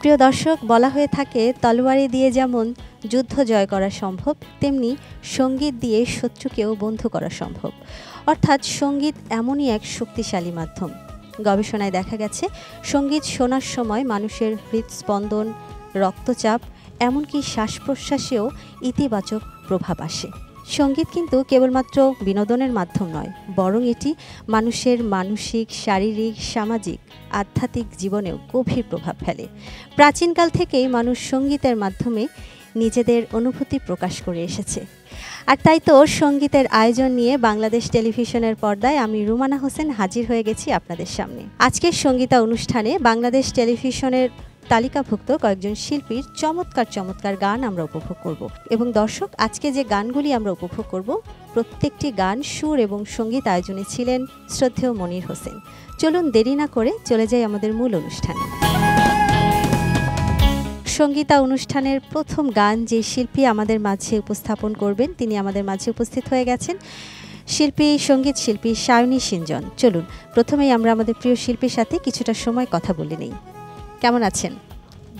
প্রিয় দর্শক, বলা হয়ে থাকে তলোয়ারি দিয়ে যেমন যুদ্ধ জয় করা সম্ভব, তেমনি সঙ্গীত দিয়ে শত্রুকেও বন্ধু করা সম্ভব। অর্থাৎ সঙ্গীত এমনই এক শক্তিশালী মাধ্যম। গবেষণায় দেখা গেছে সঙ্গীত শোনার সময় মানুষের হৃদস্পন্দন, রক্তচাপ, এমনকি শ্বাস প্রশ্বাসেও ইতিবাচক প্রভাব আসে। সঙ্গীত কিন্তু কেবলমাত্র বিনোদনের মাধ্যম নয়, বরং এটি মানুষের মানসিক, শারীরিক, সামাজিক, আধ্যাত্মিক জীবনেও গভীর প্রভাব ফেলে। প্রাচীনকাল থেকেই মানুষ সঙ্গীতের মাধ্যমে নিজেদের অনুভূতি প্রকাশ করে এসেছে। আর তাই তো সঙ্গীতের আয়োজন নিয়ে বাংলাদেশ টেলিভিশনের পর্দায় আমি রুমানা হোসেন হাজির হয়ে গেছি আপনাদের সামনে। আজকের সঙ্গীতা অনুষ্ঠানে বাংলাদেশ টেলিভিশনের তালিকাভুক্ত কয়েকজন শিল্পীর চমৎকার চমৎকার গান আমরা উপভোগ করব। এবং দর্শক, আজকে যে গানগুলি আমরা উপভোগ করব, প্রত্যেকটি গান সুর এবং সঙ্গীত আয়োজনে ছিলেন শ্রদ্ধেয় মনির হোসেন। চলুন দেরি না করে চলে যাই আমাদের মূল অনুষ্ঠানে। সঙ্গীতা অনুষ্ঠানের প্রথম গান যে শিল্পী আমাদের মাঝে উপস্থাপন করবেন, তিনি আমাদের মাঝে উপস্থিত হয়ে গেছেন, সঙ্গীত শিল্পী সায়নী সিঞ্জন। চলুন প্রথমেই আমরা আমাদের প্রিয় শিল্পীর সাথে কিছুটা সময় কথা বলে নেই। কেমন আছেন?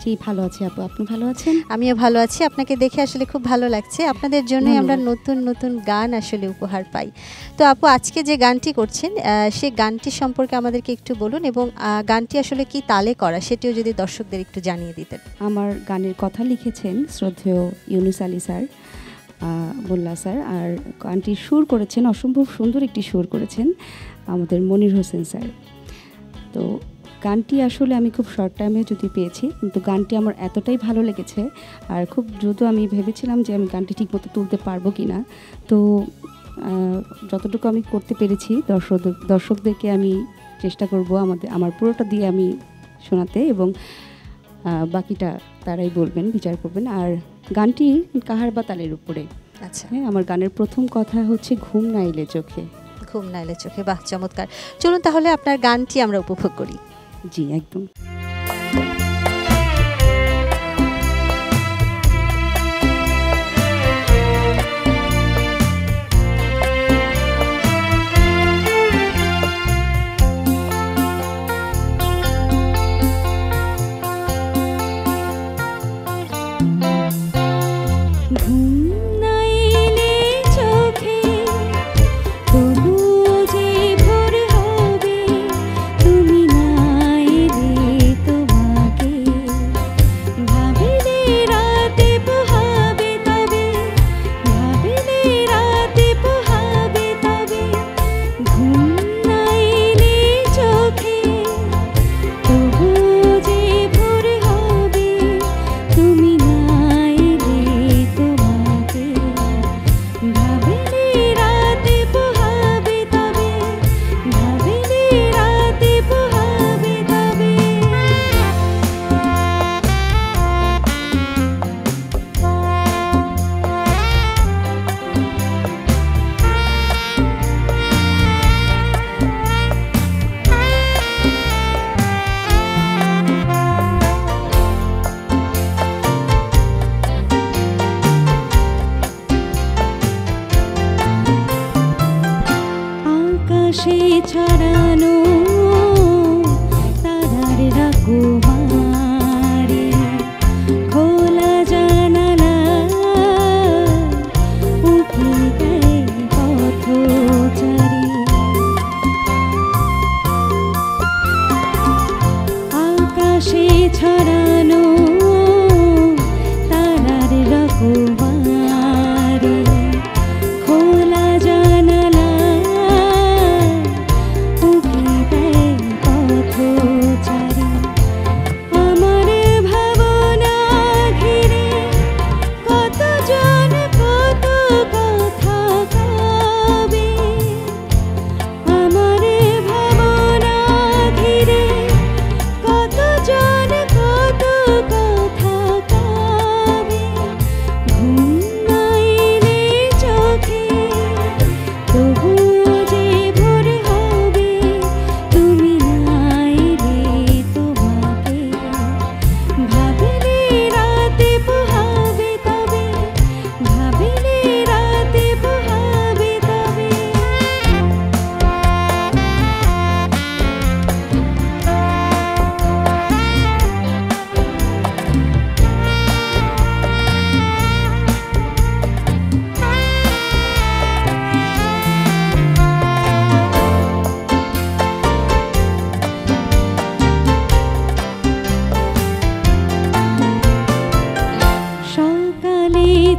জি, ভালো আছি আপু, আপনি ভালো আছেন? আমিও ভালো আছি। আপনাকে দেখে আসলে খুব ভালো লাগছে। আপনাদের জন্য আমরা নতুন নতুন গান আসলে উপহার পাই। তো আপু, আজকে যে গানটি করছেন সেই গানটি সম্পর্কে আমাদেরকে একটু বলুন, এবং গানটি আসলে কি তালে করা সেটিও যদি দর্শকদের একটু জানিয়ে দিতেন। আমার গানের কথা লিখেছেন শ্রদ্ধেয় ইউনুস আলী স্যার, মোল্লা স্যার, আর গানটির সুর করেছেন, অসম্ভব সুন্দর একটি সুর করেছেন আমাদের মনির হোসেন স্যার। তো গানটি আসলে আমি খুব শর্ট টাইমে যদি পেয়েছি, কিন্তু গানটি আমার এতটাই ভালো লেগেছে, আর খুব দ্রুত আমি ভেবেছিলাম যে আমি গানটি ঠিকমতো তুলতে পারবো কি না। তো যতটুকু আমি করতে পেরেছি দর্শকদেরকে আমি চেষ্টা করব আমার পুরোটা দিয়ে আমি শোনাতে, এবং বাকিটা তারাই বলবেন, বিচার করবেন। আর গানটি কাহার বা তালের উপরে। আচ্ছা, হ্যাঁ, আমার গানের প্রথম কথা হচ্ছে ঘুম না এলে চোখে। ঘুম না এলে চোখে, বাহ, চমৎকার। চলুন তাহলে আপনার গানটি আমরা উপভোগ করি। জি, একদম। ছড়ানো তারার রাকুমারে খোলা জানালা উঠে দেয় পথচারী, আকাশে ছড়ানো তারার রাকুমারে খোলা জানালা উঠে দেয় পথচারী।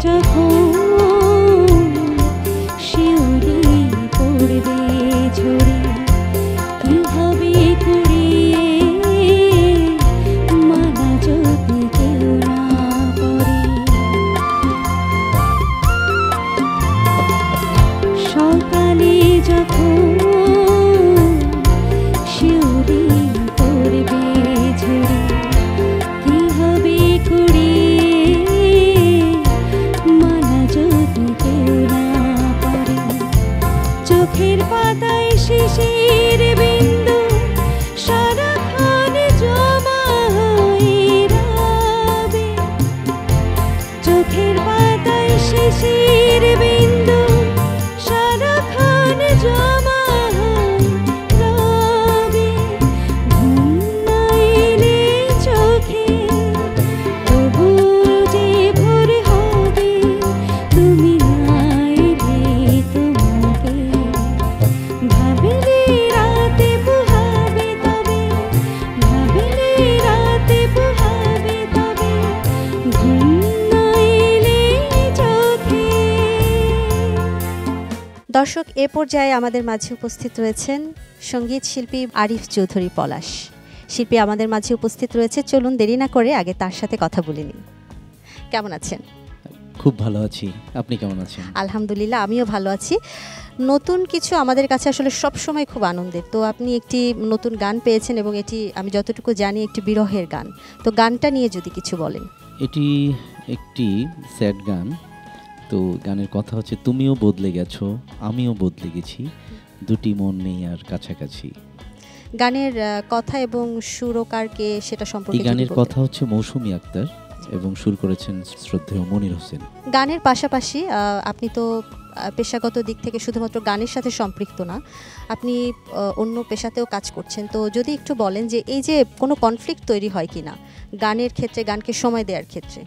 যখন শিউলি পড়বে ঝরে কি হবে কুড়িয়ে মালা যদি কেউ না পড়ে সকালে যখন শিউলি পড়বে ঝরে কি হবে কুড়িয়ে মালা যদি কেউ না পড়ে চোখের পাতায় শিশির বিন্দু সারাক্ষণ জমা হয়ে রবে চোখের পাতায় শিশির বিন্দু সারাক্ষণ জমা হয়ে রবে ঘুম না এলে চোখে তবু যে ভোর হবে তুমি না এলে তোমাকে ভাবলে রাতে পোহাবে তবে ভাবলে রাতে পোহাবে তবে ঘুম না এলে চোখে দর্শক, এ পর্যায়ে আমাদের মাঝে উপস্থিত রয়েছেন সঙ্গীত শিল্পী আরিফ চৌধুরী পলাশ। শিল্পী আমাদের মাঝে উপস্থিত রয়েছে, চলুন দেরি না করে আগে তার সাথে কথা বলে নিই। কেমন আছেন? খুব ভালো আছি, আপনি কেমন আছেন? আলহামদুলিল্লাহ, আমিও ভালো আছি। নতুন কিছু আমাদের কাছে আসলে সব সময় খুব আনন্দের। তো আপনি একটি নতুন গান পেয়েছেন এবং এটি আমি যতটুকু জানি একটি বিরহের গান। তো গানটা নিয়ে যদি কিছু বলেন। এটি একটি স্যাড গান। তো গানের কথা হচ্ছে তুমিও বদলে গেছো আমিও বদলে গেছি, দুটি মন নেই আর কাছাকাছি। গানের কথা এবং সুরকারকে সেটা এই সম্পর্কে যদি গানের বলতেন। কথা হচ্ছে মৌসুমী আক্তার এবং সুর করেছেন শ্রদ্ধেয় মনির হোসেন। গানের পাশাপাশি আপনি তো পেশাগত দিক থেকে শুধুমাত্র গানের সাথে সম্পৃক্ত না, আপনি অন্য পেশাতেও কাজ করছেন। তো যদি একটু বলেন যে এই যে কোনো কনফ্লিক্ট তৈরি হয় কিনা গানের ক্ষেত্রে, গানকে সময় দেওয়ার ক্ষেত্রে?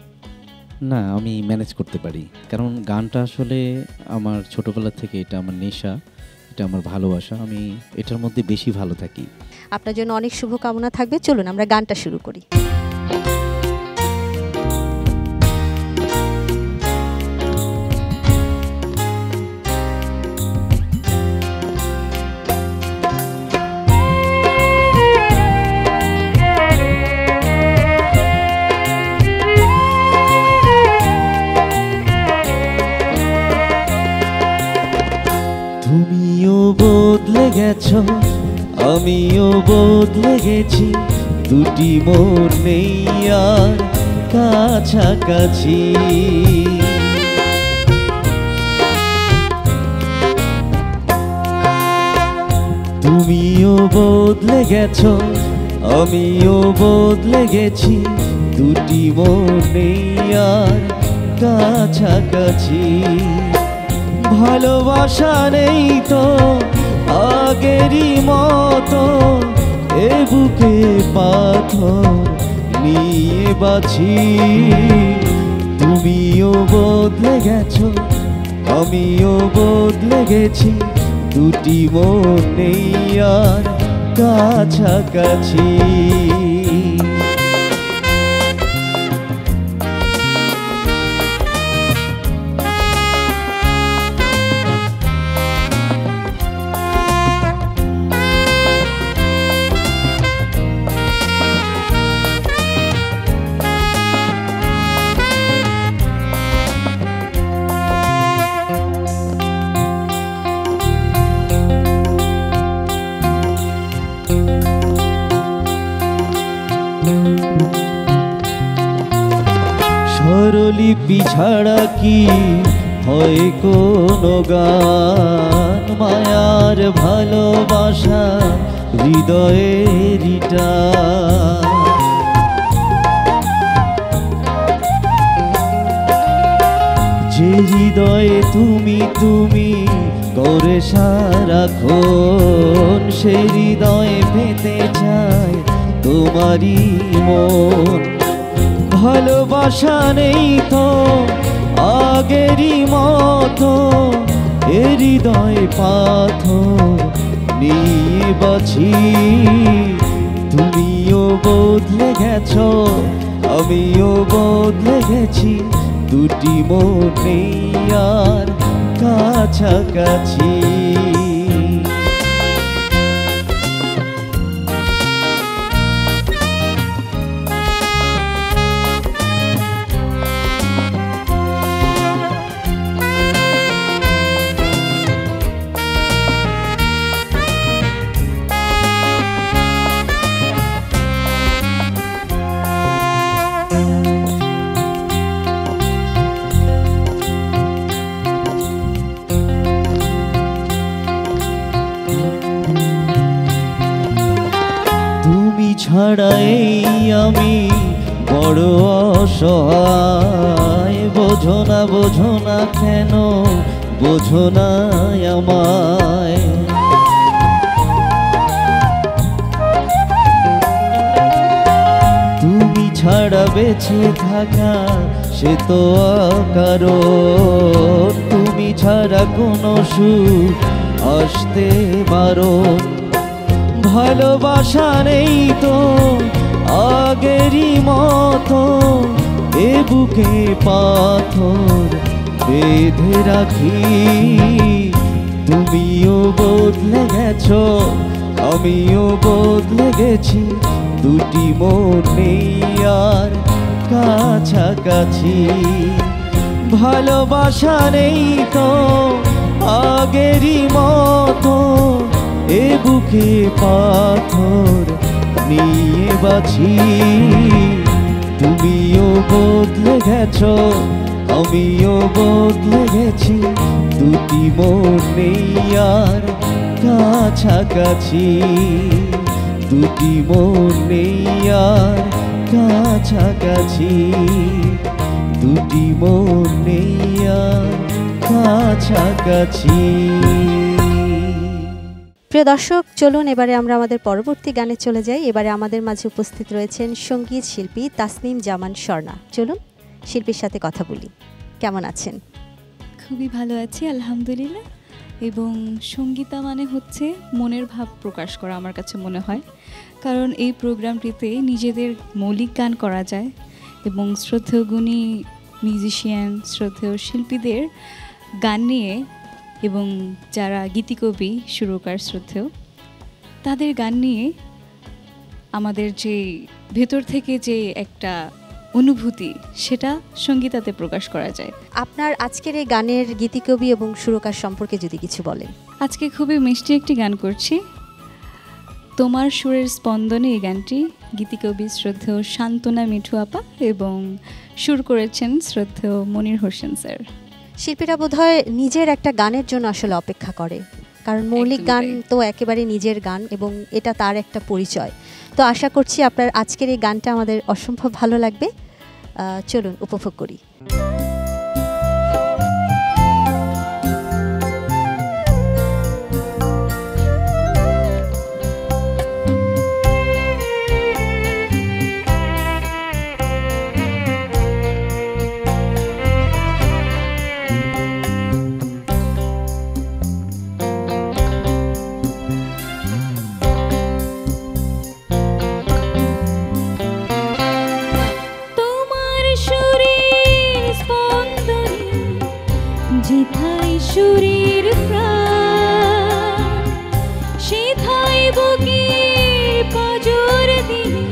না, আমি ম্যানেজ করতে পারি, কারণ গানটা আসলে আমার ছোটবেলা থেকে এটা আমার নেশা, এটা আমার ভালোবাসা, আমি এটার মধ্যে বেশি ভালো থাকি। আপনার জন্য অনেক শুভকামনা থাকবে। চলুন আমরা গানটা শুরু করি। তুমিও বদলে গেছো আমিও বদলে গেছি, দুটি মন নেই আর কাছাকাছি। তুমিও বদলে গেছো আমিও বদলে গেছি, দুটি মন নেই আর কাছাকাছি। ভালোবাসা নেই তো আগেরই মতো, এ বুকে পাথর নিয়ে বাছি। তুমিও বদলে গেছো আমিও বদলে গেছি, দুটি মন নেই আর কাছাকাছি। স্বরলিপি ছাড়া কি হয় কোনো গান, মায়ার ভালোবাসা হৃদয়ের টান। যে হৃদয়ে তুমি তুমি করে সারাক্ষণ, সে হৃদয়ে পেতে চায় তোমারই মন। ভালোবাসা নেই তো আগেরই মতো, এ হৃদয় পাথর নিয়ে বাছি। তুমিও বদলে গেছো আমিও বদলে গেছি, দুটি মন নেই আর কাছাকাছি। তুমি ছাড়া এই আমি বড় অসহায়, বোঝো না কেন বোঝো না আমায়। তুমি ছাড়া বেঁচে থাকা সে তো অকারণ, তুমি ছাড়া কোনো সুখ আসতে বারণ। ভালোবাসা নেই তো আগেরই মতো, এ বুকে পাথর বেঁধে রাখি। তুমিও বদলে গেছো আমিও বদলে গেছি, দুটি মন নেই আর কাছাকাছি। ভালোবাসা নেই তো আগেরই মতো, এ বুকে পাথর নিয়ে বাছি। তুমিও বদলে গেছো আমিও বদলে গেছি, দুটি মন নেই আর কাছাকাছি। দুটি মন নেই আর কাছাকাছি, দুটি মন নেই আর কাছাকাছি। প্রিয় দর্শক, চলুন এবারে আমরা আমাদের পরবর্তী গানে চলে যাই। এবারে আমাদের মাঝে উপস্থিত রয়েছেন সঙ্গীত শিল্পী তাসনিম জামান স্বর্ণা। চলুন শিল্পীর সাথে কথা বলি। কেমন আছেন? খুবই ভালো আছি আলহামদুলিল্লাহ। এবং সঙ্গীতা মানে হচ্ছে মনের ভাব প্রকাশ করা আমার কাছে মনে হয়, কারণ এই প্রোগ্রামটিতে নিজেদের মৌলিক গান করা যায় এবং শ্রদ্ধেয় গুণী মিউজিশিয়ান শ্রদ্ধেয় শিল্পীদের গান নিয়ে এবং যারা গীতিকবি সুরকার শ্রদ্ধেয় তাদের গান নিয়ে আমাদের যে ভেতর থেকে যে একটা অনুভূতি সেটা সঙ্গীতাতে প্রকাশ করা যায়। আপনার আজকের এই গানের গীতিকবি এবং সুরকার সম্পর্কে যদি কিছু বলেন। আজকে খুবই মিষ্টি একটি গান করছি, তোমার সুরের স্পন্দনে। এই গানটি গীতিকবি শ্রদ্ধেয় শান্তনা মিঠু আপা এবং সুর করেছেন শ্রদ্ধেয় মনির হোসেন স্যার। শিল্পীরা বোধহয় নিজের একটা গানের জন্য আসলে অপেক্ষা করে, কারণ মৌলিক গান তো একেবারে নিজের গান এবং এটা তার একটা পরিচয়। তো আশা করছি আপনার আজকের এই গানটা আমাদের অসম্ভব ভালো লাগবে। চলুন উপভোগ করি। যেথায় সুরের প্রাণ সেথায় বুকে পাজর দিয়ে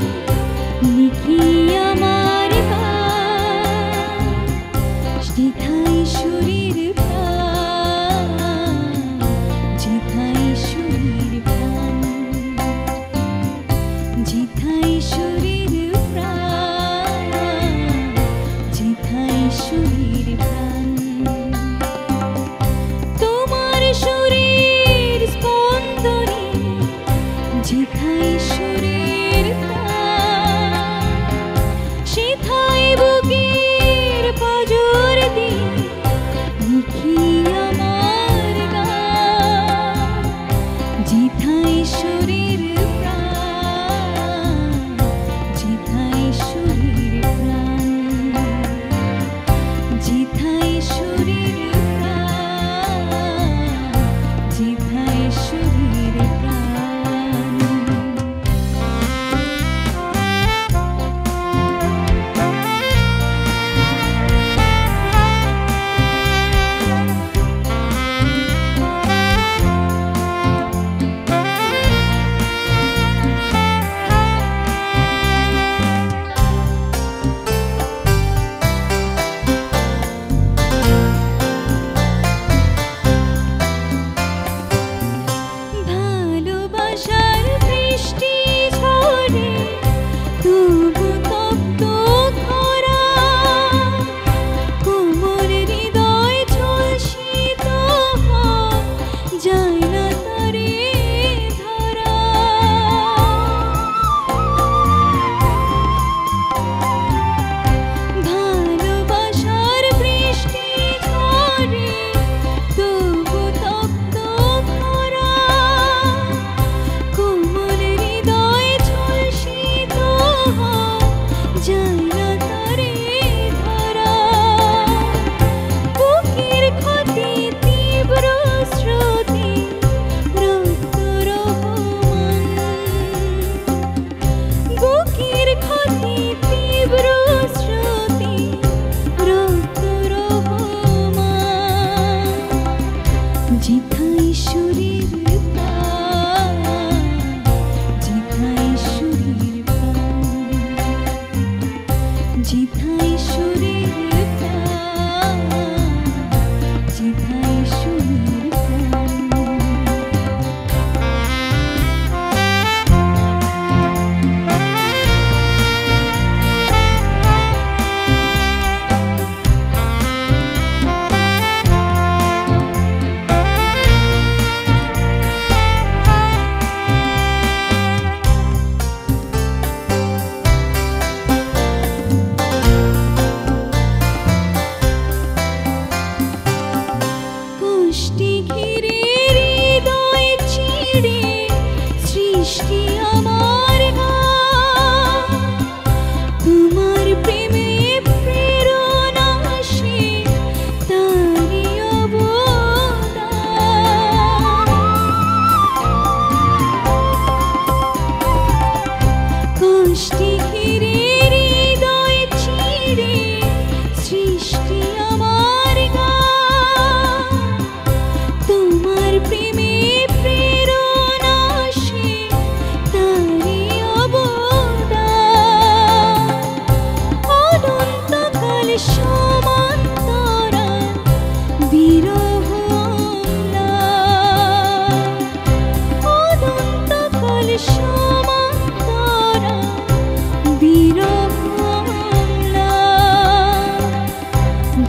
লিখি আমার গান। যেথায় সুরের প্রাণ যেথায় সুরের প্রাণ যেথায় সুরের প্রাণ যেথায় সুরের প্রাণ। সুরের স্পন্দনে যেথায় সুরের প্রাণ সেথায় বুকের পাজর দিয়ে সৃষ্টি আমার গান, তোমার প্রেমে প্রেরণা সে তারি অবদান। অনন্তকাল সমান্তরাল বিরহ অম্লান, অনন্তকাল সমান্তরাল বিরহ অম্লান।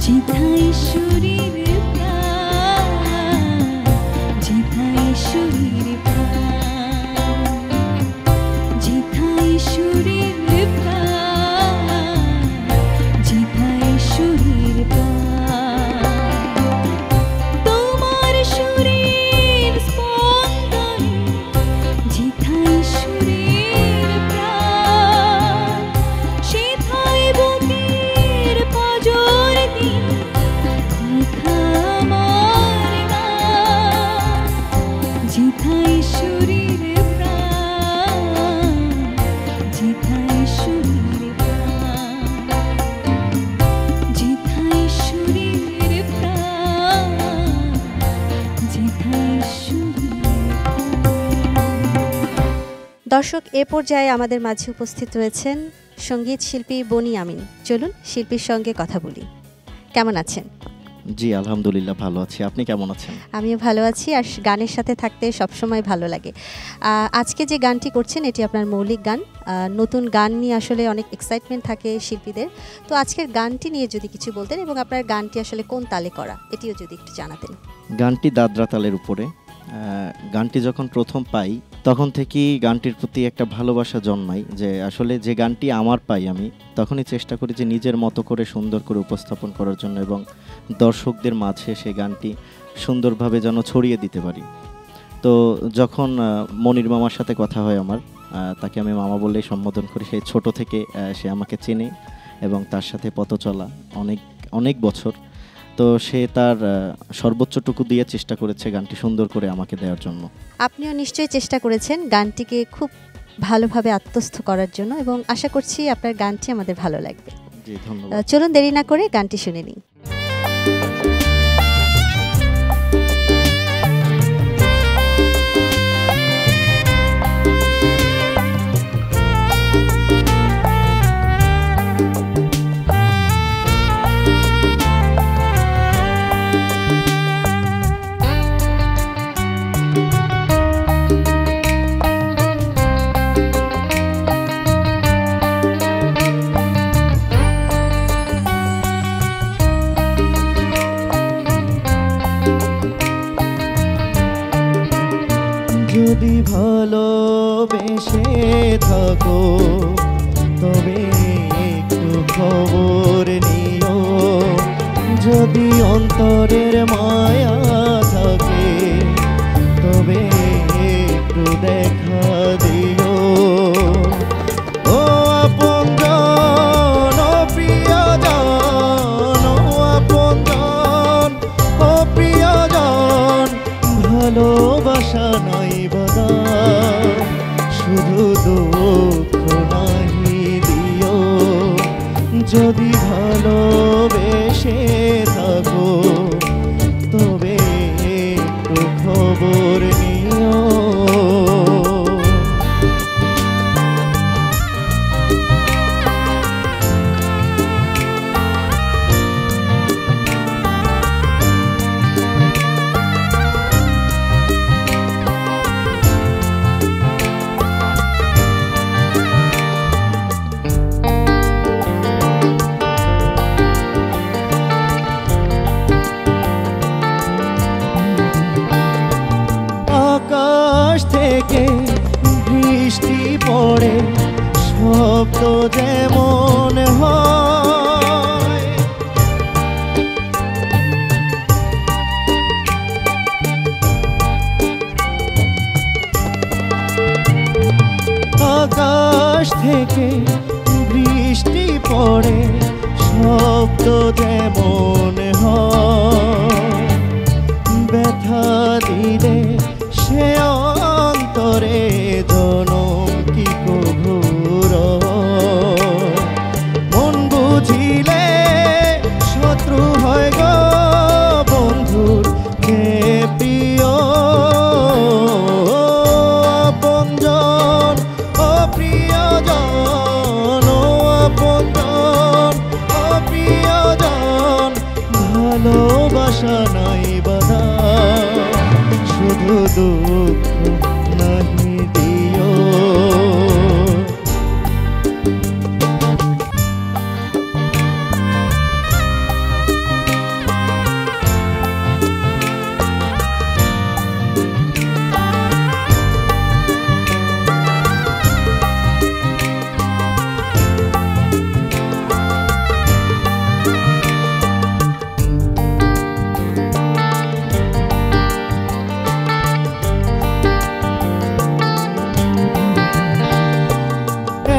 যেথায় শরীর প্রাণ, যেথায় শরীর প্রাণ, যেথায় শরীর প্রাণ, যেথায় শরীর প্রাণ। তোমার শরীর স্পন্দনে যেথায় শরীর প্রাণ, সেথায় বুকের পাঁজর দিয়ে লেখা আমার গান। যেথায় শরীর প্রাণ, যেথায় শরীর প্রাণ, যেথায় শরীর প্রাণ, যেথায় শরীর প্রাণ। দর্শক, এ পর্যায়ে আমাদের মাঝে উপস্থিত রয়েছেন সঙ্গীত শিল্পী বনি আমিন। চলুন শিল্পীর সঙ্গে কথা বলি। কেমন আছেন? জি আলহামদুলিল্লাহ ভালো আছি। আপনি কেমন আছেন? আমিও ভালো আছি, আর গানের সাথে থাকতে সবসময় ভালো লাগে। আজকে যে গানটি করছেন এটি আপনার মৌলিক গান। নতুন গান নিয়ে আসলে অনেক এক্সাইটমেন্ট থাকে শিল্পীদের। তো আজকের গানটি নিয়ে যদি কিছু বলতেন, এবং আপনার গানটি আসলে কোন তালে করা, এটিও যদি একটু জানাতেন। গানটি দাদরা তালের উপরে। গানটি যখন প্রথম পাই তখন থেকেই গানটির প্রতি একটা ভালোবাসা জন্মায়, যে আসলে যে গানটি আমার পাই আমি তখনই চেষ্টা করি যে নিজের মতো করে সুন্দর করে উপস্থাপন করার জন্য, এবং দর্শকদের মাঝে সেই গানটি সুন্দরভাবে যেন ছড়িয়ে দিতে পারি। তো যখন মনির মামার সাথে কথা হয় আমার, তাকে আমি মামা বললেই সম্বোধন করি। সেই ছোট থেকে সে আমাকে চেনে এবং তার সাথে পথ চলা অনেক অনেক বছর। তো সে তার সর্বোচ্চটুকু দিয়ে চেষ্টা করেছে গানটি সুন্দর করে আমাকে দেওয়ার জন্য। আপনিও নিশ্চয়ই চেষ্টা করেছেন গানটিকে খুব ভালোভাবে আত্মস্থ করার জন্য, এবং আশা করছি আপনার গানটি আমাদের ভালো লাগবে। জি ধন্যবাদ। চলুন দেরি না করে গানটি শুনে নিই। যদি ভালোবেসে থাকো তবে একটু খবর নিও, যদি অন্তরের মায়া থাকে তবে একটু দেখা দিও। ও আপনজন, ও প্রিয়জন, ও আপনজন, ও প্রিয়জন, ভালোবাসা নাই বাধা, শুধু দুঃখ নাহি দিও। যদি ভালোবেসে থাকো তবে একটু খবর নিও। আকাশ থেকে বৃষ্টি পড়ে শব্দ যেমন হয়, আকাশ থেকে বৃষ্টি পড়ে শব্দ যেমন হয়, ব্যথা দিলে সে অন্তরে জনম কি কভুর, মন বুঝিলে শত শুধু দুঃখ নাহি দিও।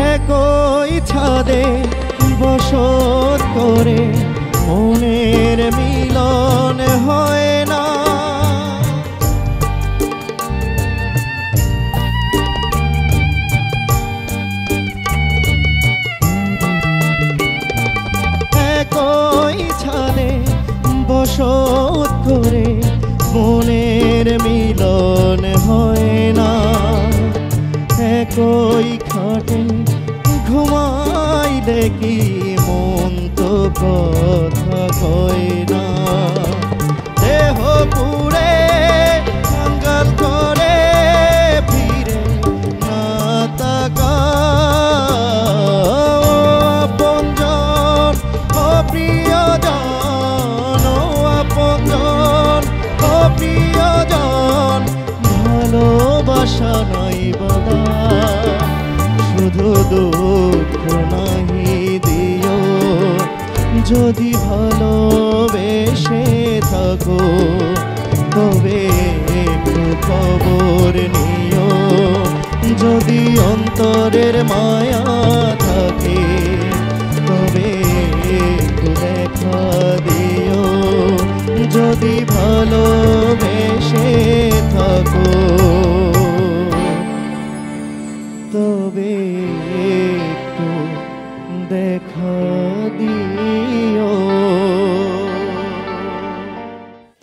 একই ছাদে বসত করে মনের মিলন হয় না। একই ছাদে বসত করে মনের মিলন হয় না। একই খাটে ঘুমাইলে কি মন তো কথা কয় না। দেহ পুরে কাঙ্গাল করে ফিরে না তাকাও। আপনজন ও প্রিয়জন, ও আপনজন ও প্রিয়জন, ভালোবাসা নাই বাবা, শুধু দুঃখ নাহি দিও। যদি ভালোবেসে থাকো তবে একটু খবর নিও। যদি অন্তরের মায়া থাকে তবে একটু দেখা দিও। যদি ভালোবেসে থাকো তবে একটু দেখা দিও।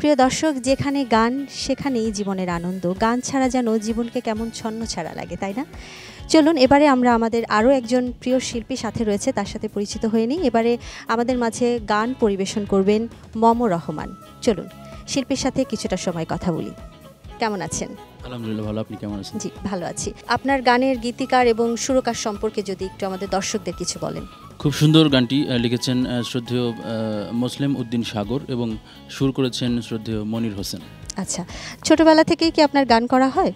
প্রিয় দর্শক, যেখানে গান সেখানেই জীবনের আনন্দ। গান ছাড়া যেন জীবনকে কেমন ছন্ন ছাড়া লাগে, তাই না? চলুন এবারে আমরা আমাদের আরও একজন প্রিয় শিল্পী সাথে রয়েছে, তার সাথে পরিচিত হয়ে নিই। এবারে আমাদের মাঝে গান পরিবেশন করবেন মম রহমান। চলুন শিল্পীর সাথে কিছুটা সময় কথা বলি। কেমন আছেন? আলহামদুলিল্লাহ ভালো, আপনি কেমন আছেন? জি ভালো আছি। আপনার গানের গীতিকার এবং সুরকার সম্পর্কে যদি একটু আমাদের দর্শকদের কিছু বলেন। খুব সুন্দর গানটি লিখেছেন শ্রদ্ধেয় মুসলিম উদ্দিন সাগর এবং সুর করেছেন শ্রদ্ধেয় মনির হোসেন। আচ্ছা, ছোটবেলা থেকেই কি আপনার গান করা হয়?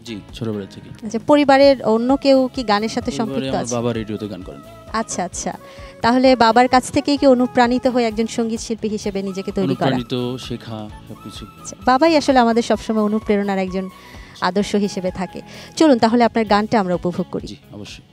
জি, ছোটবেলা থেকে। আচ্ছা, পরিবারের অন্য কেউ কি গানের সাথে সম্পৃক্ত আমার আছে? বাবা রেডিওতে গান করেন। আচ্ছা আচ্ছা, তাহলে বাবার কাছ থেকেই কি অনুপ্রাণিত হয়ে একজন সঙ্গীত শিল্পী হিসেবে নিজেকে তৈরি করা? অনুপ্রাণিত, শেখা সবকিছু। আচ্ছা, বাবাই আসলে আমাদের সবসময় অনুপ্রেরণার একজন আদর্শ হিসেবে থাকে। চলুন তাহলে আপনার গানটা আমরা উপভোগ করি। জি অবশ্যই।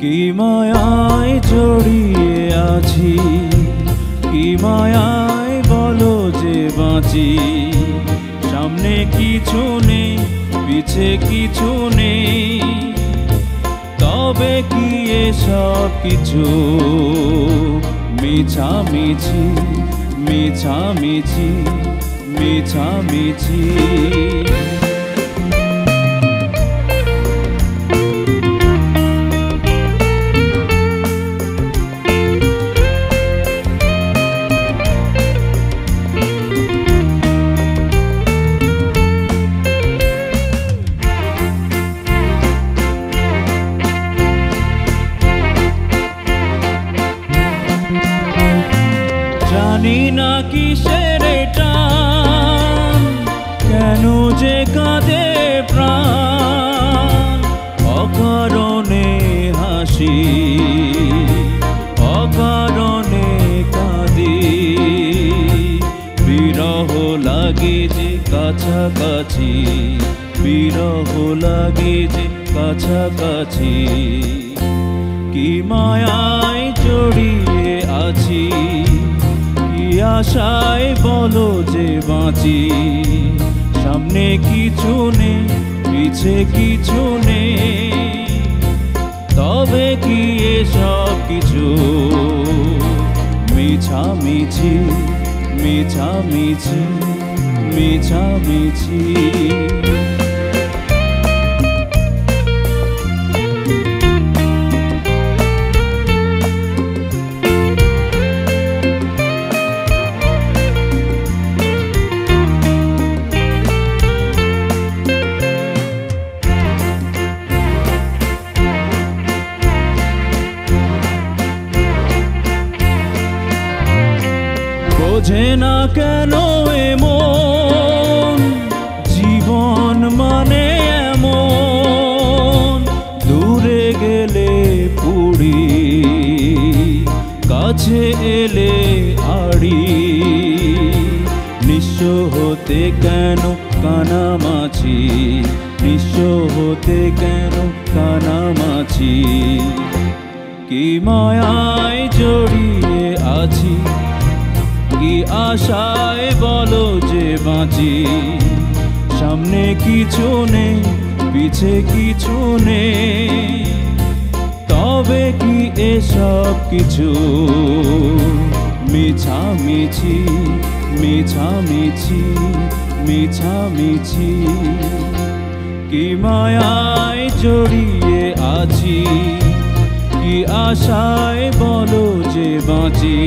কি মায়ায় জড়িয়ে আছি, কি মায়ায় বলো যে বাঁচি। সামনে কিছু নেই, পিছে কিছু নেই, তবে কি এসব কিছু মিছামিছি, মিছামিছি, মিছামিছি। জানি না কিসের টান, কেন যে কাঁদে প্রাণ। অকারণে হাসি, অকারণে কাঁদি। বিরহ লাগে যে কাছাকাছি, বিরহ লাগে যে কাছাকাছি। কি মায়ায় জড়িয়ে আছি, কি আশায় বলো যে বাঁচি। সামনে কিছু নেই পিছে কিছু নেই, তবে কি এসব কিছু মিছামিছি মিছামিছি মিছামিছি। বোঝে না কেন এমন জীবন মানে এমন, দূরে গেলে পুড়ি কাছে এলে আড়ি, নিঃস্ব হতে কেন কানামাছি, নিঃস্ব হতে কেন কানামাছি, কি মায়ায় জড়িয়ে আছি, কি আশায় বলো যে বাঁচি, সামনে কিছু নেই পিছে কিছু নেই, তবে কি এসব কিছু মিছামিছি মিছামিছি মিছামিছি, কি মায়ায় জড়িয়ে আছি, কি আশায় বলো যে বাঁচি,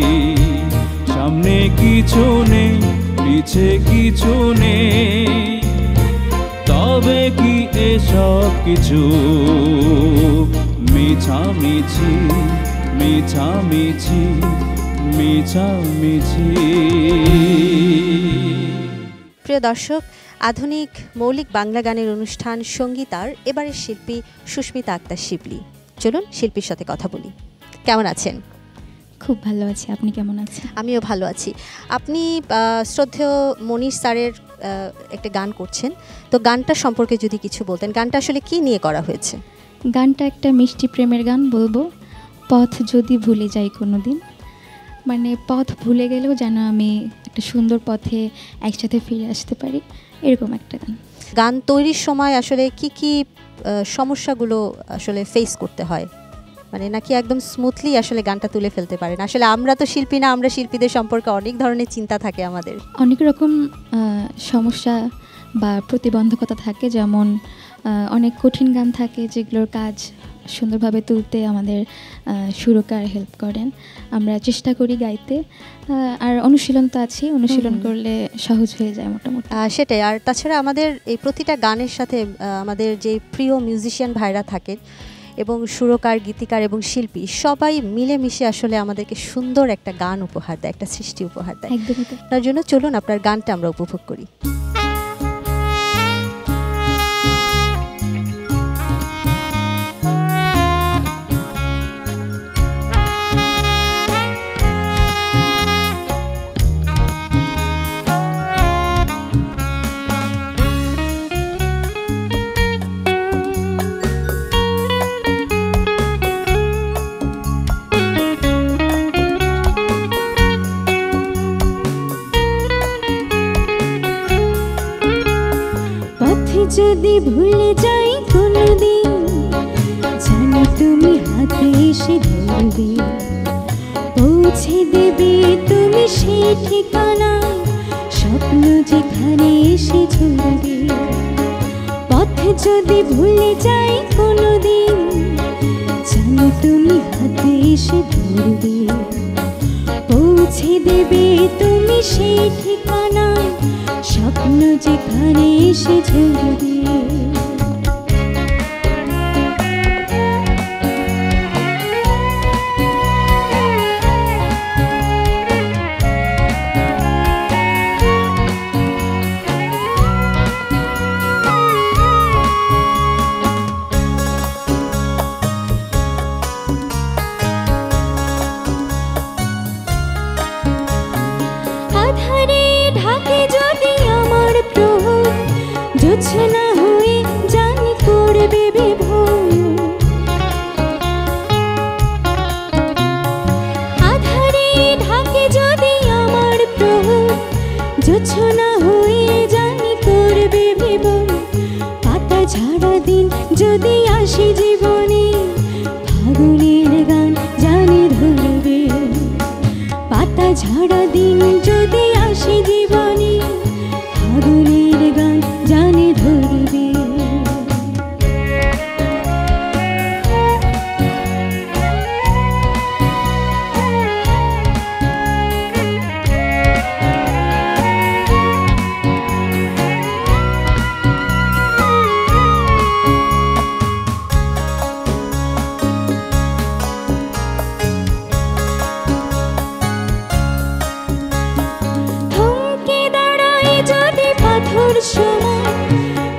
সামনে কিছু নেই পিছে কিছু নেই, তবে কি এসব কিছু মিছামিছি মিছামিছি মিছামিছি। প্রিয় দর্শক, আধুনিক মৌলিক বাংলা গানের অনুষ্ঠান সঙ্গীতার এবারের শিল্পী সুস্মিতা আক্তার শিবলি। চলুন শিল্পীর সাথে কথা বলি। কেমন আছেন? খুব ভালো আছি, আপনি কেমন আছেন? আমিও ভালো আছি। আপনি শ্রদ্ধেয় মনির স্যারের একটা গান করছেন, তো গানটা সম্পর্কে যদি কিছু বলতেন। গানটা আসলে কি নিয়ে করা হয়েছে? গানটা একটা মিষ্টি প্রেমের গান বলবো, পথ যদি ভুলে যাই কোনো দিন, মানে পথ ভুলে গেলেও যেন আমি একটা সুন্দর পথে একসাথে ফিরে আসতে পারি, এরকম একটা গান। গান তৈরির সময় আসলে কি কি সমস্যাগুলো আসলে ফেস করতে হয়, মানে নাকি একদম স্মুথলি আসলে গানটা তুলে ফেলতে পারেন? আসলে আমরা তো শিল্পী না, আমরা শিল্পীদের সম্পর্কে অনেক ধরনের চিন্তা থাকে আমাদের। অনেক রকম সমস্যা বা প্রতিবন্ধকতা থাকে, যেমন অনেক কঠিন গান থাকে যেগুলোর কাজ সুন্দরভাবে তুলতে আমাদের সুরকার হেল্প করেন, আমরা চেষ্টা করি গাইতে, আর অনুশীলন তো আছে, অনুশীলন করলে সহজ হয়ে যায় মোটামুটি। সেটাই। আর তাছাড়া আমাদের এই প্রতিটা গানের সাথে আমাদের যে প্রিয় মিউজিশিয়ান ভাইরা থাকেন এবং সুরকার, গীতিকার এবং শিল্পী সবাই মিলেমিশে আসলে আমাদেরকে সুন্দর একটা গান উপহার দেয়, একটা সৃষ্টি উপহার দেয়। একদমই তাই। তার জন্য চলুন আপনার গানটা আমরা উপভোগ করি। যদি ভুলে যাই কোনোদিন, জানো তুমি হাতে এসে ধরবে, পৌঁছে দেবে তুমি সেই ঠিকানায়, স্বপ্ন যেখানে এসে ঝরবে। পথ যদি ভুলে যাই কোনোদিন, জানো তুমি হাতে এসে ধরবে, পৌঁছে দেবে তুমি সেই ঠিকানায়, স্বপ্ন যেখানে এসে ঝরবে। আধারে ঢাকে যদি আমার প্রহর, জোছনা হয়ে জানি করবে বিভোর। আধারে ঢাকে যদি আমার প্রহর, জোছনা হয়ে জানি করবে আসি জীবনে ফাগুনের গান জানি ধরবে পাতা ঝাড়া দিন যদি আসি জীবনে ফাগুনের গান জানি ধরবে সময়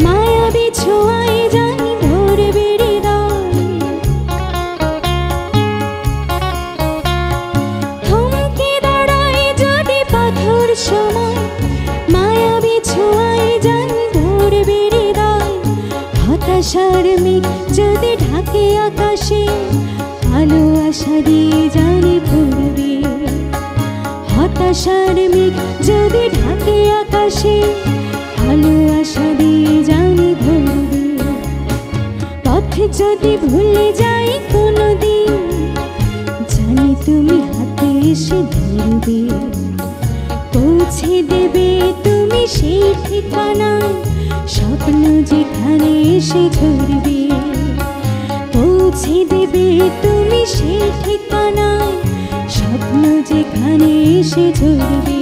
মায়াবী ছোঁয়ায় জানি ধরবে হৃদয় থমকে দাঁড়ায় যদি পাথর সময় মায়াবী ছোঁয়ায় জানি ধরবে হৃদয় হতাশার মেঘ যদি ঢাকে আকাশে আলো আশা দিয়ে জানি ভরবে হতাশার মেঘ যদি ঢাকে আকাশে আলো আশা দিয়ে জানি ভরবে পথ যদি ভুলে যাই কোনোদিন জানি তুমি হাতে এসে ধরবে পৌঁছে দেবে তুমি সেই ঠিকানায় স্বপ্ন যেখানে এসে ঝরবে পৌঁছে দেবে তুমি সেই ঠিকানায় স্বপ্ন যেখানে এসে ঝরবে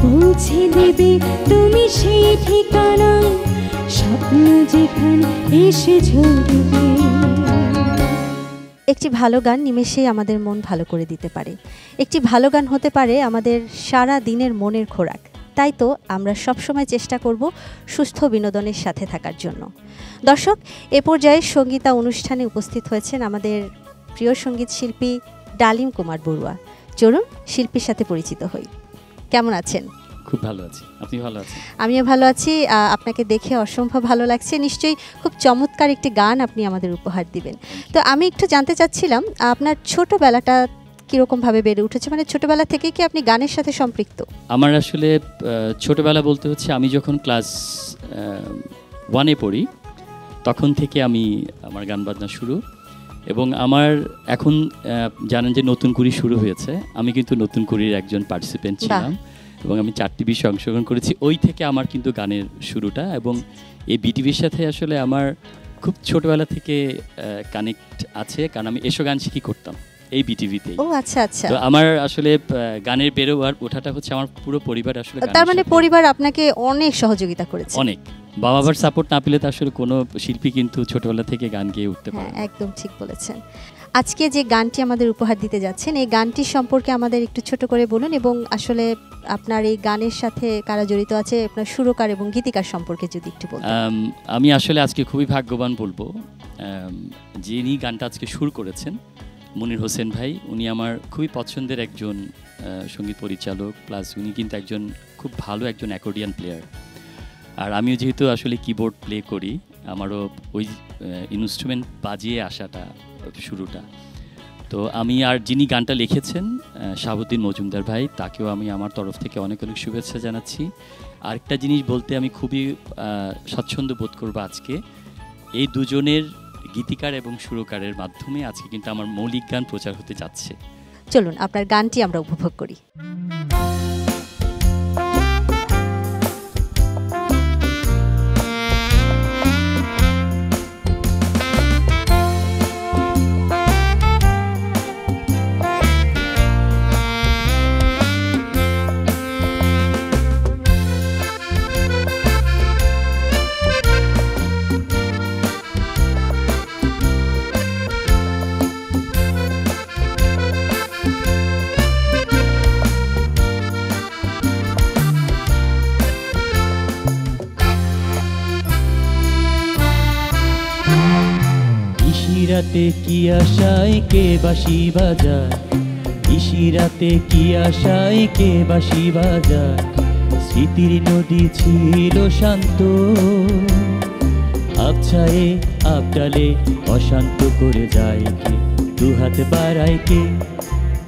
পৌঁছে দেবে তুমি সেই ঠিকানায় স্বপ্ন যেখানে এসে ঝরবে একটি ভালো গান নিমেষেই আমাদের মন ভালো করে দিতে পারে। একটি ভালো গান হতে পারে আমাদের সারা দিনের মনের খোরাক। তাই তো আমরা সবসময় চেষ্টা করব সুস্থ বিনোদনের সাথে থাকার জন্য। দর্শক, এ পর্যায়ে সঙ্গীতা অনুষ্ঠানে উপস্থিত হয়েছেন আমাদের প্রিয় সঙ্গীত শিল্পী ডালিম কুমার বড়ুয়া। চলুন শিল্পীর সাথে পরিচিত হই। কেমন আছেন? খুব ভালো আছি। আপনি ভালো আছেন? আমিও ভালো আছি। আপনাকে দেখে অসম্ভব ভালো লাগছে। নিশ্চয়ই খুব চমৎকার একটি গান আপনি আমাদের উপহার দিবেন। তো আমি একটু জানতে চাচ্ছিলাম আপনার ছোটবেলাটা কীরকমভাবে বেড়ে উঠেছে, মানে ছোটবেলা থেকে কি আপনি গানের সাথে সম্পৃক্ত? আমার আসলে ছোটবেলা বলতে হচ্ছে আমি যখন ক্লাস 1-এ পড়ি তখন থেকে আমার গান বাজনা শুরু, এবং আমার এখন জানেন যে নতুন কুড়ি শুরু হয়েছে। আমি কিন্তু নতুন কুড়ির একজন পার্টিসিপেন্ট ছিলাম এবং আমি 4টি বিষয়ে অংশগ্রহণ করেছি। ওই থেকে আমার কিন্তু গানের শুরুটা, এবং এই বিটিভির সাথে আসলে আমার খুব ছোটবেলা থেকে কানেক্ট আছে, কারণ আমি এসো গান শিখি করতাম এই বিটিভিতে। ও আচ্ছা আচ্ছা। তো আমার আসলে গানের বেরো আর ওঠাটা হচ্ছে আমার পুরো পরিবার আসলে। তার মানে পরিবার আপনাকে অনেক সহযোগিতা করেছে? অনেক। বাবা মার সাপোর্ট না পেলে তো আসলে কোনো শিল্পী কিন্তু ছোটবেলা থেকে গান গেয়ে উঠতে পারে। হ্যাঁ, একদম ঠিক বলেছেন। আজকে যে গানটি আমাদের উপহার দিতে যাচ্ছেন, এই গানটি সম্পর্কে আমাদের একটু ছোট করে বলুন, এবং আসলে আপনার এই গানের সাথে কারা জড়িত আছে, আপনার সুরকার এবং গীতিকার সম্পর্কে যদি একটু বলতেন। আমি আসলে আজকে খুবই ভাগ্যবান বলবো, যিনি গানটা আজকে সুর করেছেন মনির হোসেন ভাই। উনি আমার খুবই পছন্দের একজন সঙ্গীত পরিচালক, প্লাস উনি কিন্তু একজন খুব ভালো একজন অ্যাকর্ডিয়ান প্লেয়ার। আর আমিও যেহেতু আসলে কিবোর্ড প্লে করি, আমারও ওই ইনস্ট্রুমেন্ট বাজিয়ে আসাটা শুরুটা। তো আমি আর যিনি গানটা লিখেছেন শাহাবুদ্দিন মজুমদার ভাই, তাকেও আমি আমার তরফ থেকে অনেক অনেক শুভেচ্ছা জানাচ্ছি। আরেকটা জিনিস বলতে আমি খুবই স্বাচ্ছন্দ্য বোধ করবো আজকে, এই দুজনের গীতিকার এবং সুরকারের মাধ্যমে আজকে কিন্তু আমার মৌলিক গান প্রচার হতে যাচ্ছে। চলুন আপনার গানটি আমরা উপভোগ করি। ইশিরাতে কি আশায় কে বাঁশি বাজায়, ইশিরাতে কি আশায় কে বাঁশি বাজায়। স্মৃতির নদী ছিল শান্ত, আবছায়ে আবডালে অশান্ত করে যায় কে, দু হাতে বাড়ায় কে,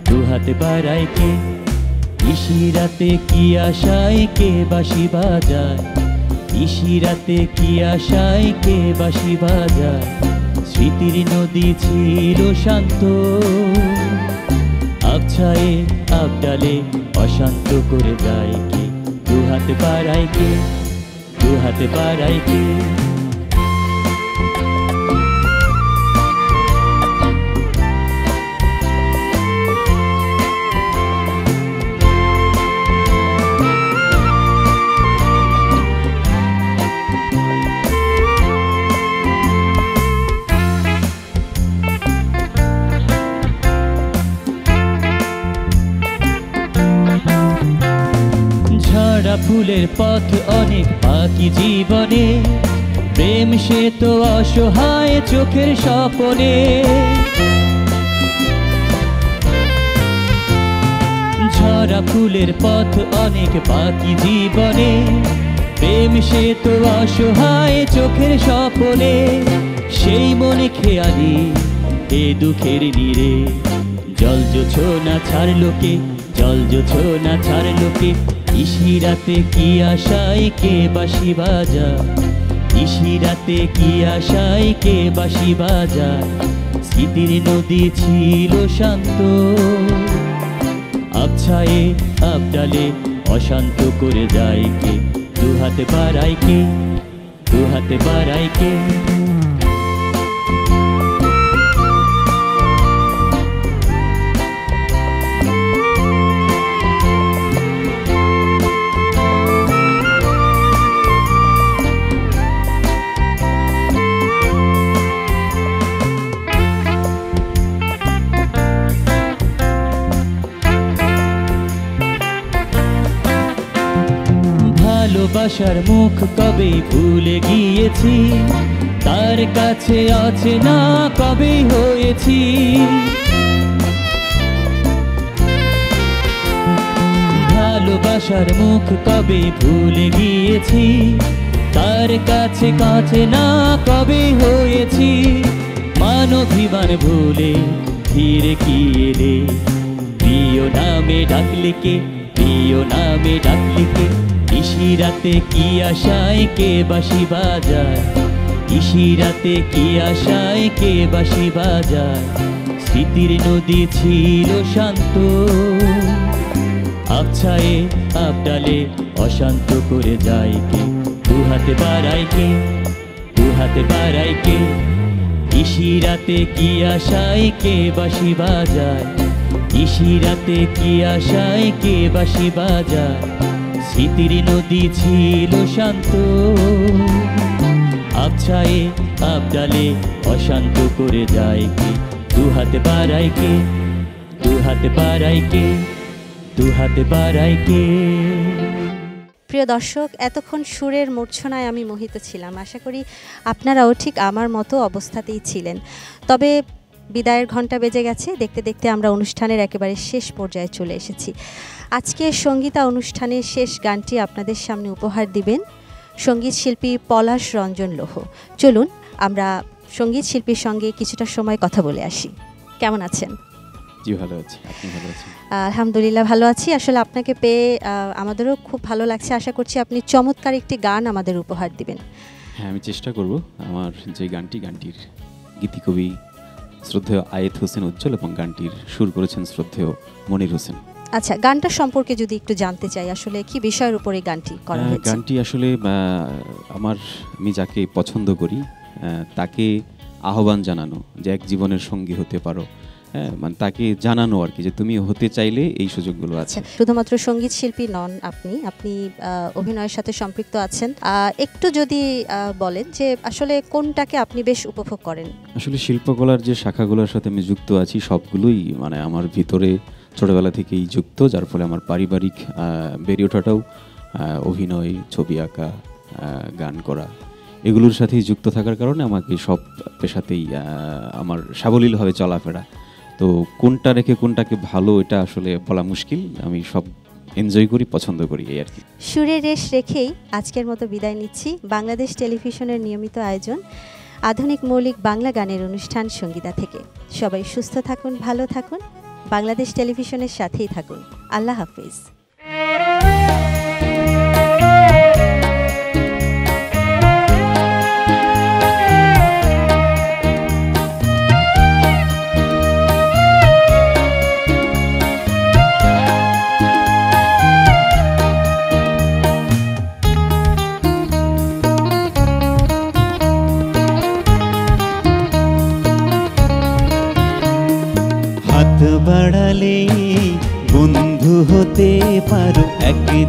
দু হাতে বাড়ায় কে। ইশিরাতে কি আশায় কে বাঁশি বাজায়, নিশিরাতে কি আশায় কে বাঁশি বাজায়, স্মৃতির নদী ছিল শান্ত, আবছায়ে আবডালে অশান্ত করে যায় কে, দুহাতে পারায় কে, দুহাতে পারায় কে। ঝরা ফুলের পথ অনেক বাকি জীবনে, প্রেম সে তো অসহায় চোখের স্বপনে। ঝরা ফুলের পথ অনেক বাকি জীবনে, প্রেম সে তো অসহায় চোখের স্বপনে। সেই মনে খেয়ালি এ দুঃখের নীরে, জল জোছনা ছাড়লো কে, জল জোছনা ছাড়লো কে। নিশিরাতে কি আশায় কে বাঁশি বাজায়, নিশিরাতে কি আশায় কে বাঁশি বাজায়, স্মৃতির নদী ছিল শান্ত, আবছায়ে আবডালে অশান্ত করে যায় কে, দুহাতে পারায় কে, দুহাতে পারায় কে। ভালোবাসার মুখ কবে ভুলে গিয়েছি, তার কাছে আছে না কবে হয়েছি। ভালোবাসার মুখ কবে ভুলে গিয়েছি, তার কাছে কাছে না কবে হয়েছি। মানবিমান ভুলে ফিরে কি এলে, প্রিয় নামে ডাকলে কে, প্রিয় নামে ডাকলে কে। নিশিরাতে কি আশায় কে বাঁশি বাজায়, নিশিরাতে কি আশায় কে বাঁশি বাজায়, স্মৃতির নদী ছিল শান্ত, আবছায়ে আবডালে অশান্ত করে যায় কে, দুহাতে পারায় কে, দুহাতে পারায় কে। নিশিরাতে কি আশায় কে বাঁশি বাজায়, নিশিরাতে কি আশায় কে বাঁশি বাজায়, স্মৃতির নদী ছিল শান্ত, আবছায়ে আবডালে অশান্ত করে যায় কে, দুহাতে পারায় কে, দুহাতে পারায় কে, দুহাতে পারায় কে। প্রিয় দর্শক, এতক্ষণ সুরের মূর্ছনায় আমি মোহিত ছিলাম। আশা করি আপনারাও ঠিক আমার মতো অবস্থাতেই ছিলেন। তবে বিদায়ের ঘন্টা বেজে গেছে, দেখতে দেখতে আমরা অনুষ্ঠানের একেবারে শেষ পর্যায়ে চলে এসেছি। আজকে সঙ্গীতা অনুষ্ঠানের শেষ গানটি আপনাদের সামনে উপহার দিবেন সঙ্গীত শিল্পী পলাশ রঞ্জন লোহ। চলুন আমরা সঙ্গীত শিল্পীর সঙ্গে কিছুটা সময় কথা বলে আসি। কেমন আছেন? জি ভালো আছি, আপনি ভালো আছেন? আলহামদুলিল্লাহ ভালো আছি। আসলে আপনাকে পেয়ে আমাদেরও খুব ভালো লাগছে। আশা করছি আপনি চমৎকার একটি গান আমাদের উপহার দিবেন। হ্যাঁ, আমি চেষ্টা করব। আমার যে গানটির গীতিকবি শ্রদ্ধেয় আয়েত হোসেন উজ্জ্বল এবং গানটির সুর করেছেন শ্রদ্ধেয় মনির হোসেন। আচ্ছা, গানটা সম্পর্কে যদি একটু জানতে চাই, আসলে কি বিষয়ের উপরে গানটি করা হয়েছে? গানটি আসলে আমি যাকে পছন্দ করি তাকে আহ্বান জানানো, যে এক জীবনের সঙ্গী হতে পারো, হ্যাঁ, মানে তাকে জানানো আর কি, যে তুমি হতে চাইলে এই সুযোগগুলো আছে। শুধুমাত্র সঙ্গীত শিল্পী নন আপনি অভিনয়ের সাথে সম্পৃক্ত আছেন। একটু যদি বলেন যে আসলে কোনটাকে আপনি বেশ উপভোগ করেন? আসলে শিল্পকলার যে শাখাগুলোর সাথে আমি যুক্ত আছি সবগুলোই মানে আমার ভিতরে ছোটবেলা থেকেই যুক্ত, যার ফলে আমার পারিবারিক বেড়ে ওঠাটাও অভিনয়, ছবি আঁকা, গান করা এগুলোর সাথেই যুক্ত থাকার কারণে আমাকে সব পেশাতেই আমার সাবলীলভাবে চলাফেরা। তো কোনটা রেখে কোনটাকে ভালো এটা আসলে বলা মুশকিল। আমি সব এনজয় করি, পছন্দ করি, এই আর কি। সুরের রেশ রেখেই আজকের মতো বিদায় নিচ্ছি। বাংলাদেশ টেলিভিশনের নিয়মিত আয়োজন আধুনিক মৌলিক বাংলা গানের অনুষ্ঠান সঙ্গীতা থেকে। সবাই সুস্থ থাকুন, ভালো থাকুন, বাংলাদেশ টেলিভিশনের সাথেই থাকুন। আল্লাহ হাফিজ।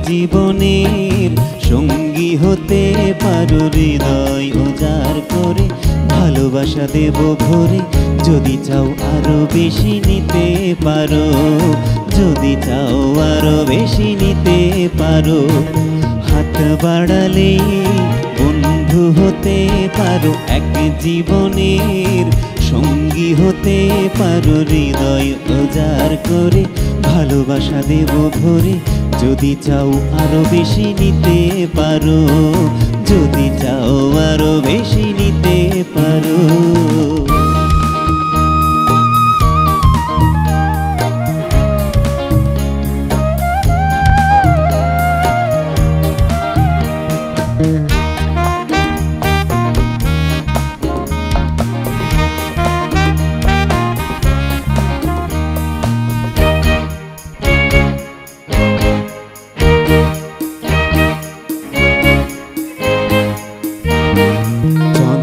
জীবনের সঙ্গী হতে পারো, হৃদয় উজাড় করে ভালোবাসা দেব ভরে। যদি চাও আরো বেশি নিতে পারো, যদি চাও আরো বেশি নিতে পারো। হাত বাড়ালে বন্ধু হতে পারো, এক জীবনের সঙ্গী হতে পারো, হৃদয় উজাড় করে ভালোবাসা দেব ভরে। যদি চাও আরো বেশি নিতে পারো, যদি চাও আরো বেশি নিতে পারো।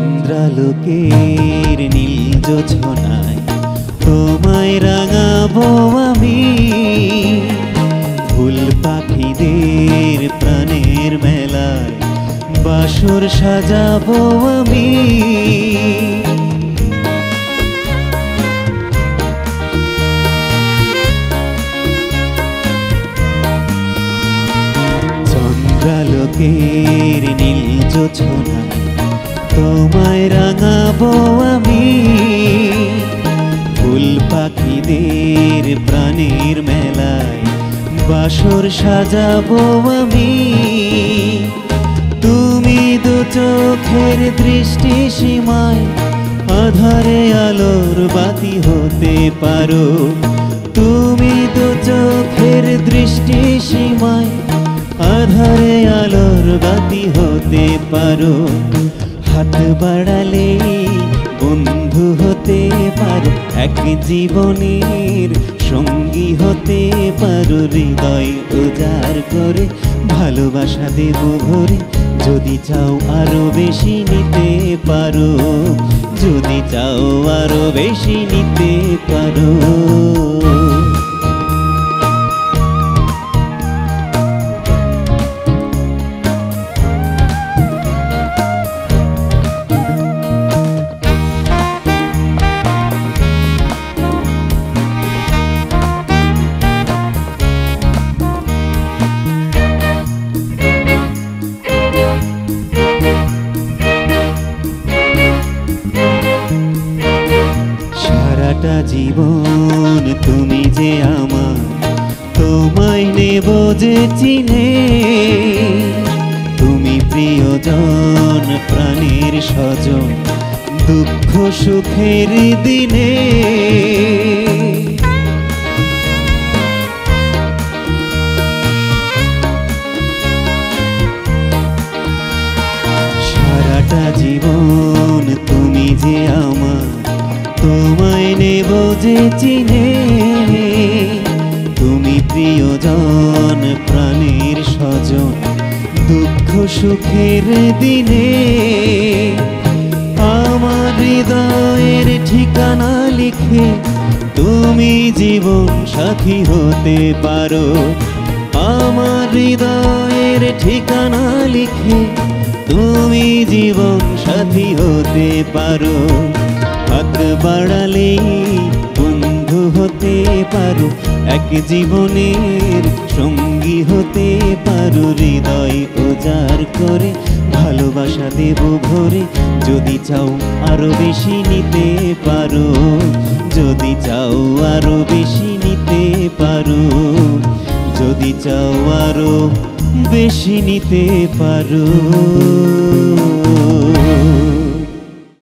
চন্দ্রালোকের নীল জোছনায় তোমায় রাঙাবো আমি, ফুল পাখিদের প্রাণের মেলায় বাসর সাজাবো আমি। চন্দ্রালোকের নীল জোছনায় তোমায় রাঙাবো আমি, ফুল পাখিদের প্রাণের মেলায় বাসর সাজাবো আমি। তুমি দু চোখের দৃষ্টি সীমায় আধারে আলোর বাতি হতে পারো, তুমি দু চোখের দৃষ্টি সীমায় আধারে আলোর বাতি হতে পারো। হাত বাড়ালে বন্ধু হতে পারো, এক জীবনের সঙ্গী হতে পারো, হৃদয় উজাড় করে ভালোবাসা দেব ভরে। যদি চাও আরো বেশি নিতে পারো, যদি চাও আরো বেশি নিতে পারো। সারাটা জীবন তুমি যে আমার, তোমায় নেব যে চিনে। তুমি প্রিয়জন প্রাণের স্বজন, দুঃখ সুখের দিনে। সারাটা জীবন তুমি যে আমার, তোমায় নেব যে চিনে। তুমি প্রিয়জন প্রাণের স্বজন, দুঃখ সুখের দিনে। আমার হৃদয়ের ঠিকানা লিখে তুমি জীবন সাথী হতে পারো, আমার হৃদয়ের ঠিকানা লিখে তুমি জীবন সাথী হতে পারো। হাত বাড়ালে বন্ধু হতে পারো, এক জীবনের সঙ্গী হতে পারো, হৃদয় উজাড় করে ভালোবাসা দেব ভরে। যদি চাও আরো বেশি নিতে পারো, যদি চাও আরো বেশি নিতে পারো, যদি চাও আরো বেশি নিতে পারো।